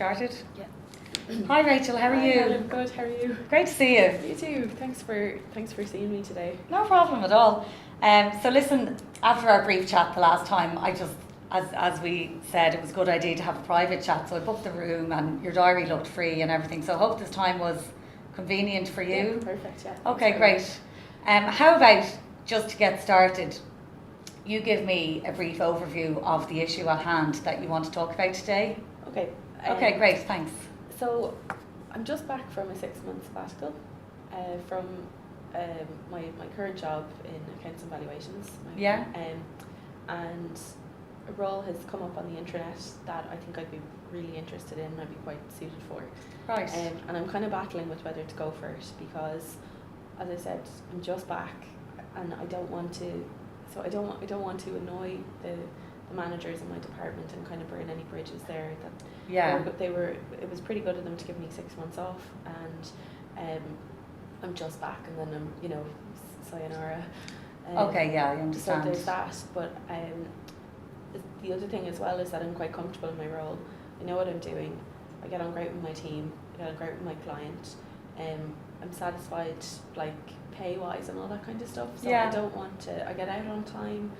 started? Yeah. Hi Rachel, how are Hi, you? Helen, good. How are you? Great to see you. You too. Thanks for seeing me today. No problem at all. So listen, after our brief chat the last time, I just, as we said, it was a good idea to have a private chat. So I booked the room, and your diary looked free and everything. So I hope this time was convenient for you. Yeah, perfect. Yeah. Okay, great. How about, just to get started, you give me a brief overview of the issue at hand that you want to talk about today? Okay. Okay, great, thanks. So, I'm just back from a 6-month sabbatical from my current job in accounts and valuations. Yeah. And a role has come up on the internet that I think I'd be really interested in and I'd be quite suited for. Right. And I'm kind of battling with whether to go for it because, as I said, I'm just back and I don't want to. So I don't want to annoy the managers in my department and kind of burn any bridges there. It was pretty good of them to give me 6 months off, and I'm just back, and then I'm sayonara. Okay, yeah, I understand. So there's that, but the other thing as well is that I'm quite comfortable in my role. I know what I'm doing. I get on great with my team. I get on great with my client. I'm satisfied, like pay wise and all that kind of stuff. So yeah. I don't want to. I get out on time.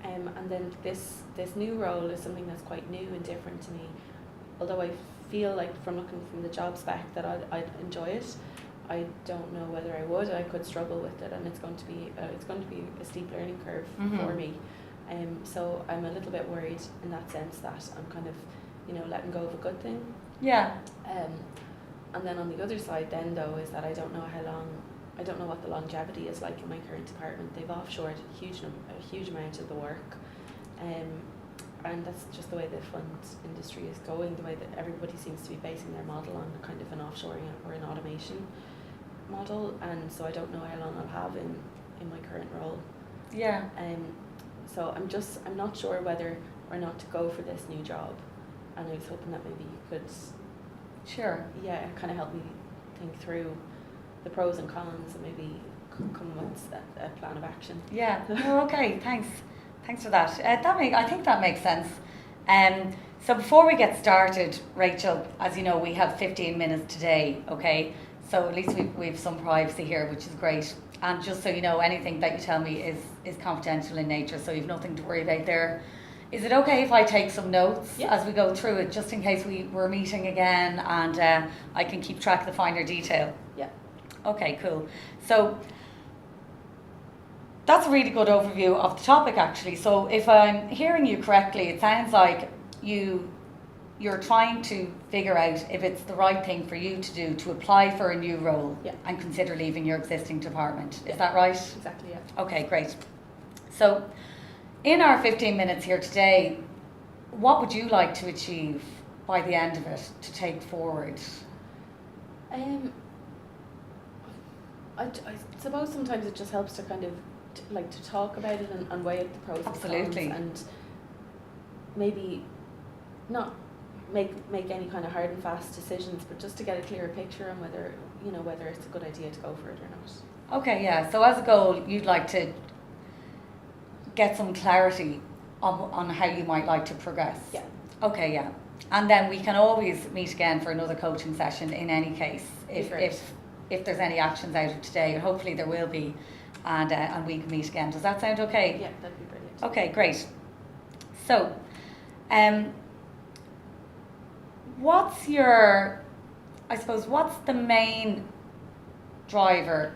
And then this new role is something that's quite new and different to me. Although I feel like from looking from the job spec that I'd enjoy it, I don't know whether I would. I could struggle with it, and it's going to be a steep learning curve for me. So I'm a little bit worried in that sense that I'm kind of, letting go of a good thing. Yeah. And then on the other side, then though, is that I don't know what the longevity is like in my current department. They've offshored a huge amount of the work, and that's just the way the fund industry is going. The way that everybody seems to be basing their model on kind of an offshoring or an automation model, and so I don't know how long I'll have in my current role. Yeah. So I'm not sure whether or not to go for this new job, and I was hoping that maybe you could. Sure. Yeah, kind of help me think through the pros and cons and maybe come with a plan of action. Yeah. Oh, okay. Thanks for that. I think that makes sense. So before we get started, Rachel, as you know, we have 15 minutes today. Okay. So at least we've some privacy here, which is great. And just so you know, anything that you tell me is confidential in nature, so you've nothing to worry about there. Is it okay if I take some notes as we go through it, just in case we're meeting again, and I can keep track of the finer detail? Yeah. Okay, cool. So that's a really good overview of the topic, actually. So if I'm hearing you correctly, it sounds like you're trying to figure out if it's the right thing for you to do to apply for a new role and consider leaving your existing department. Is that right? Exactly, yeah. Okay, great. So in our 15 minutes here today, what would you like to achieve by the end of it to take forward? I suppose sometimes it just helps to kind of to talk about it and weigh up the pros and cons, and maybe not make any kind of hard and fast decisions, but just to get a clearer picture on whether it's a good idea to go for it or not. Okay, yeah. So as a goal, you'd like to get some clarity on how you might like to progress. Yeah. Okay, yeah. And then we can always meet again for another coaching session in any case, if there's any actions out of today, and hopefully there will be, and we can meet again. Does that sound okay? Yeah, that'd be brilliant. Okay, great. So, what's the main driver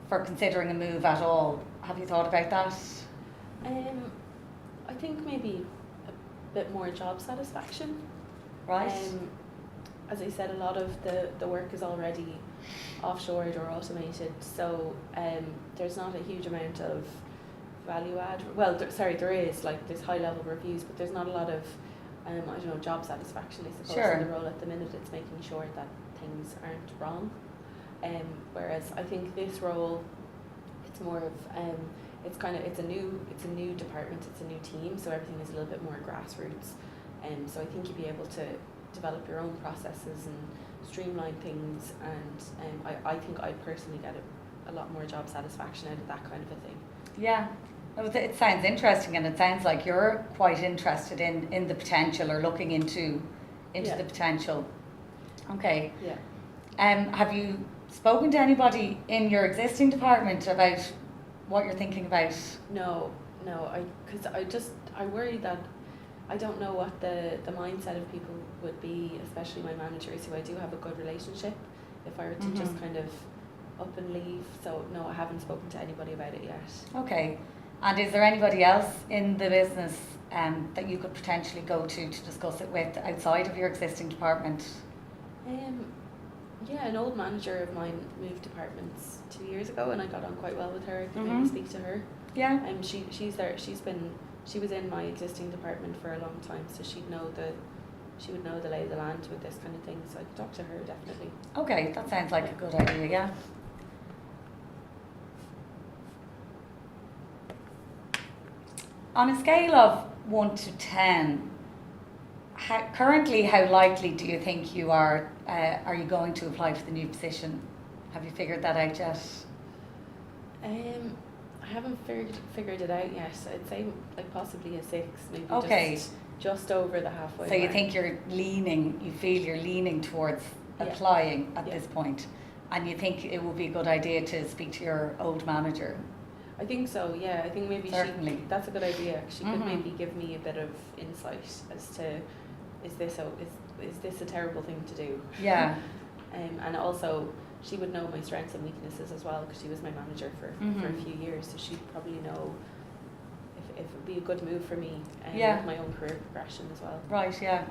for considering a move at all? Have you thought about that? I think maybe a bit more job satisfaction. Right. As I said, a lot of the work is already offshored or automated, so there's not a huge amount of value add. Well, there is, there's high level reviews, but there's not a lot of job satisfaction, I suppose. Sure. In the role at the minute, it's making sure that things aren't wrong. Whereas I think this role, it's more of it's a new department, it's a new team, so everything is a little bit more grassroots. So I think you'd be able to develop your own processes and streamline things, and I think I personally get a lot more job satisfaction out of that kind of a thing. Yeah. It sounds interesting, and it sounds like you're quite interested in the potential, or looking into into Yeah. the potential. Okay. Yeah. Have you spoken to anybody in your existing department about what you're thinking about? No, because I worry that I don't know what the mindset of people would be, especially my managers who I do have a good relationship, if I were to just kind of up and leave. So no, I haven't spoken to anybody about it yet. Okay. And is there anybody else in the business that you could potentially go to discuss it with outside of your existing department? Yeah, an old manager of mine moved departments 2 years ago, and I got on quite well with her. I could maybe speak to her. Yeah. She's there. She was in my existing department for a long time, so she would know the lay of the land with this kind of thing. So I'd talk to her definitely. Okay, that sounds like a good idea. Yeah. On a scale of 1 to 10, currently how likely do you think you are you going to apply for the new position? Have you figured that out yet? I haven't figured it out yet. I'd say like possibly a 6, maybe. Okay. Just over the halfway. So you mark. think you feel you're leaning towards applying at this point, and you think it would be a good idea to speak to your old manager? I think so, yeah. I think maybe Certainly. that's a good idea. She could maybe give me a bit of insight as to is this a terrible thing to do? Yeah. And also she would know my strengths and weaknesses as well, because she was my manager for a few years, so she'd probably know if it would be a good move for me with my own career progression as well. Right, yeah.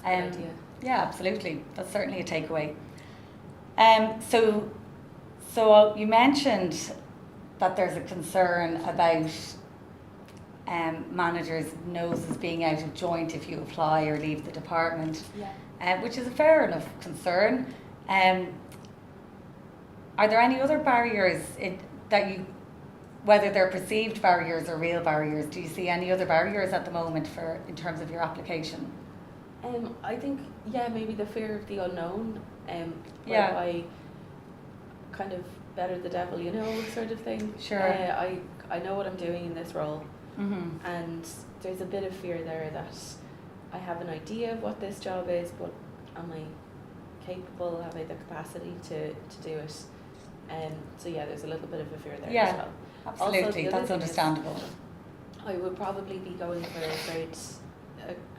Good idea. Yeah, absolutely. That's certainly a takeaway. So you mentioned that there's a concern about managers' noses being out of joint if you apply or leave the department, which is a fair enough concern. Are there any other barriers whether they're perceived barriers or real barriers? Do you see any other barriers at the moment in terms of your application? I think maybe the fear of the unknown. I kind of better the devil you know sort of thing. Sure. I know what I'm doing in this role, and there's a bit of fear there that I have an idea of what this job is, but am I capable? Have I the capacity to do it? So there's a little bit of a fear there as well. Absolutely, that's understandable. I would probably be going for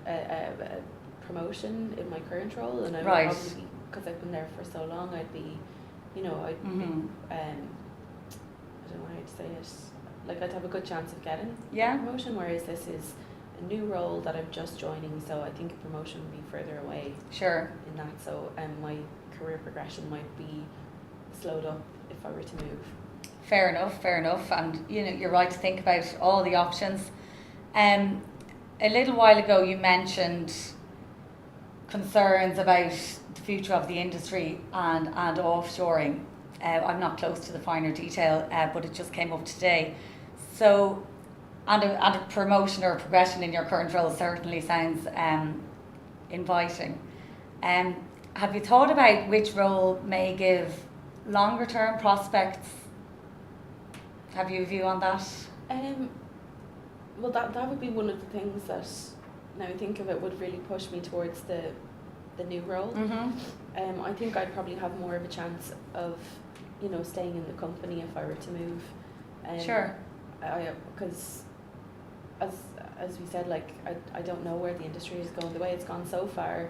a promotion in my current role, and I would probably, because I've been there for so long, I'd be, I don't know how to say it, like I'd have a good chance of getting a promotion, whereas this is a new role that I'm just joining, so I think a promotion would be further away. Sure. In that, so my career progression might be slowed up if I were to move. Fair enough, and you're right to think about all the options. A little while ago you mentioned concerns about the future of the industry and offshoring. I'm not close to the finer detail, but it just came up today. So, and a promotion or progression in your current role certainly sounds inviting. Have you thought about which role may give longer term prospects? Have you a view on that? Well, that would be one of the things that, now I think of it, would really push me towards the new role. I think I'd probably have more of a chance of, staying in the company if I were to move. Sure. Because as we said, like I don't know where the industry is going. The way it's gone so far,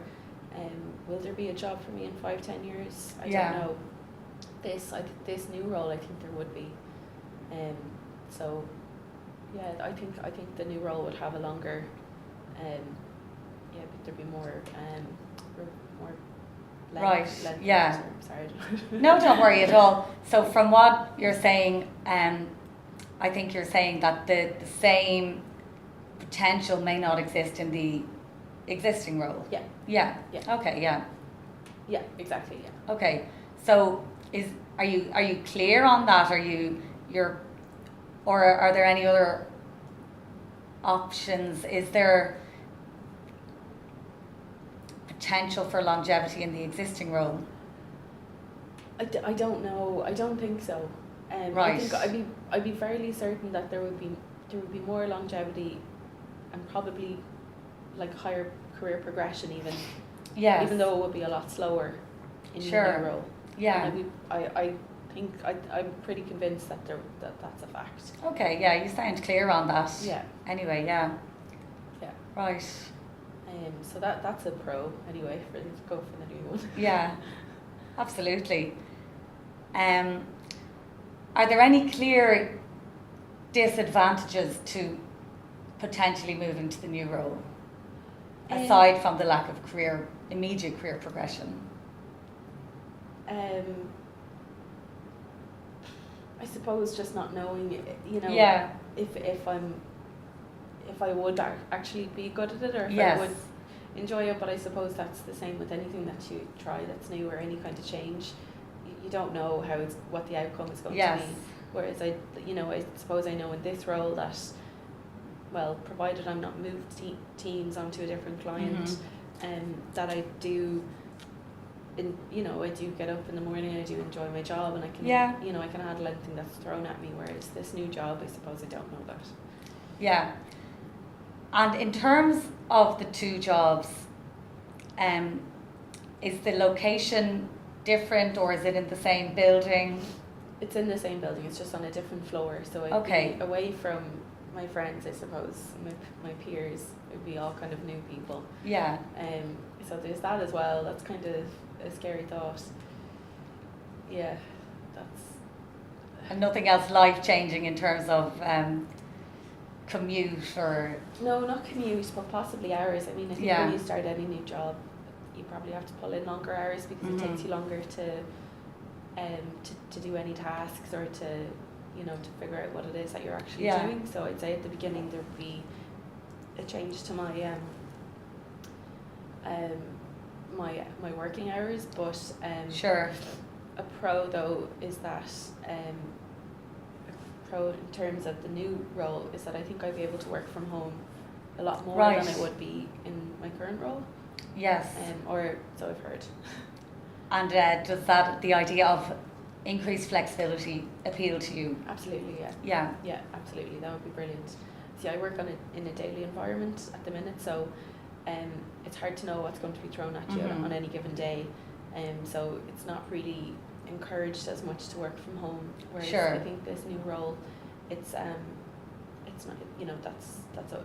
will there be a job for me in 5-10 years? I don't know. This new role, I think there would be. So I think the new role would have a longer, there'd be more length. Sorry. No, don't worry at all. So from what you're saying, I think you're saying that the same potential may not exist in the existing role. Yeah. Okay. Yeah. Exactly. Yeah. Okay. So are you clear on that? Or are there any other options? Is there potential for longevity in the existing role? I don't know. I don't think so. Right. I think I'd be fairly certain that there would be more longevity, and probably like higher career progression even. Yes. Even though it would be a lot slower in Sure. the new role. Yeah. And I think I'm pretty convinced that that's a fact. Okay, yeah, you sound clear on that. Yeah. Anyway, yeah. Yeah. Right. So that's a pro anyway for go for the new one. Yeah. Absolutely. Are there any clear disadvantages to potentially moving to the new role, aside from the lack of immediate career progression? I suppose just not knowing, Yeah. if I would actually be good at it, or if Yes. I would enjoy it. But I suppose that's the same with anything that you try that's new, or any kind of change. You don't know what the outcome is going Yes. to be. Whereas I suppose I know in this role that, well, provided I'm not moved teams onto a different client, that I do. I do get up in the morning. I do enjoy my job, and I can, I can handle anything that's thrown at me. Whereas this new job, I suppose I don't know that. Yeah. And in terms of the two jobs, is the location different, or is it in the same building? It's in the same building. It's just on a different floor. So it'd Okay. be away from my friends, I suppose, my peers. It'd be all kind of new people. Yeah. So there's that as well. That's kind of a scary thought. Yeah, that's. And nothing else life-changing in terms of commute or... No, not commute, but possibly hours. I mean, I think Yeah. when you start any new job, you probably have to pull in longer hours because it takes you longer to do any tasks, or to figure out what it is that you're actually doing. So I'd say at the beginning there would be a change to my my working hours, but Sure. a pro though is that a pro in terms of the new role is that I think I'd be able to work from home a lot more Right. than I would be in my current role. Yes. Or so I've heard. And does the idea of increased flexibility appeal to you? Absolutely, yeah. Yeah. Yeah, absolutely. That would be brilliant. See, I work in a daily environment at the minute, so it's hard to know what's going to be thrown at you on any given day. So it's not really encouraged as much to work from home. Whereas Sure. I think this new role, it's not,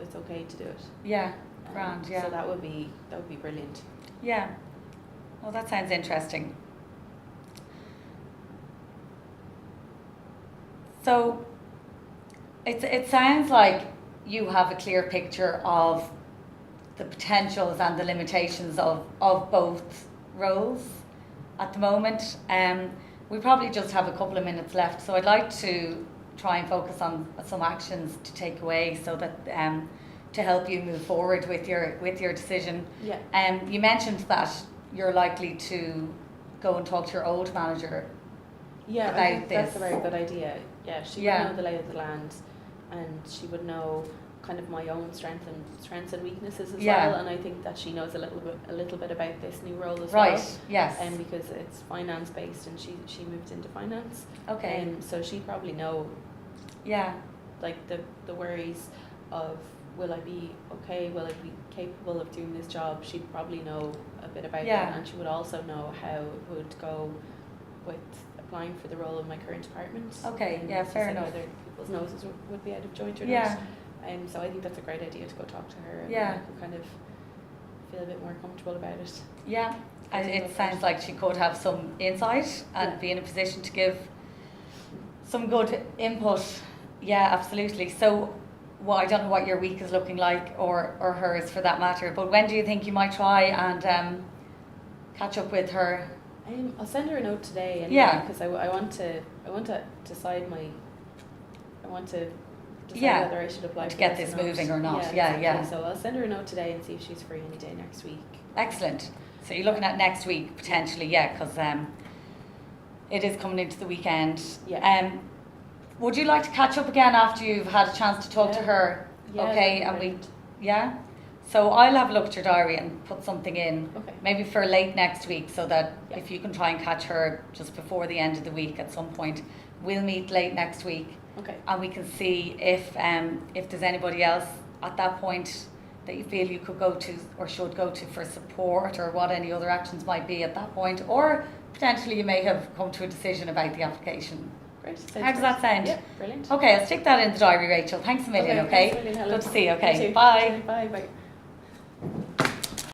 it's okay to do it. Yeah. Grand. Yeah. So that would be brilliant. Yeah. Well, that sounds interesting. So it sounds like you have a clear picture of the potentials and the limitations of both roles at the moment. We probably just have a couple of minutes left, so I'd like to try and focus on some actions to take away so that to help you move forward with your decision. Yeah. You mentioned that you're likely to go and talk to your old manager. Yeah, about I think that's a this. very good idea. Yeah, she Yeah. would know the lay of the land, and she would know kind of my own strengths and weaknesses as Yeah. well. And I think that she knows a little bit about this new role as Right. well. Yes. Because it's finance based, and she moved into finance. Okay. So she'd probably know Yeah. like the worries of, will I be okay? Will I be capable of doing this job? She'd probably know a bit about Yeah. that, and she would also know how it would go with applying for the role of my current department. Okay, yeah, to fair see enough. whether people's noses would be out of joint or Yeah. not. So I think that's a great idea to go talk to her, and Yeah. I can kind of feel a bit more comfortable about it. Yeah. And Continue it with sounds that. like she could have some insight and Yeah. be in a position to give some good input. Yeah, absolutely. So, well, I don't know what your week is looking like, or hers for that matter, but when do you think you might try and catch up with her? I'll send her a note today, anyway, Yeah. because I want to decide Yeah. whether I should apply To for get this this or moving or not. Yeah, Yeah, exactly. So I'll send her a note today and see if she's free any day next week. Excellent. So you're looking at next week potentially, yeah, because it is coming into the weekend. Yeah. Would you like to catch up again after you've had a chance to talk to Yeah. her? Yeah, Okay, that'd and be we, brilliant. yeah. So I'll have a look at your diary and put something in, Okay. maybe for late next week, so that Yeah. if you can try and catch her just before the end of the week at some point, we'll meet late next week, Okay. and we can see if there's anybody else at that point that you feel you could go to or should go to for support, or what any other actions might be at that point, or potentially you may have come to a decision about the application. Great. How does that sound? Yeah, brilliant. Okay, I'll stick that in the diary, Rachel. Thanks a million, okay? Thanks a million, Helen. Good to see you, You okay. too. Bye. Bye. Bye.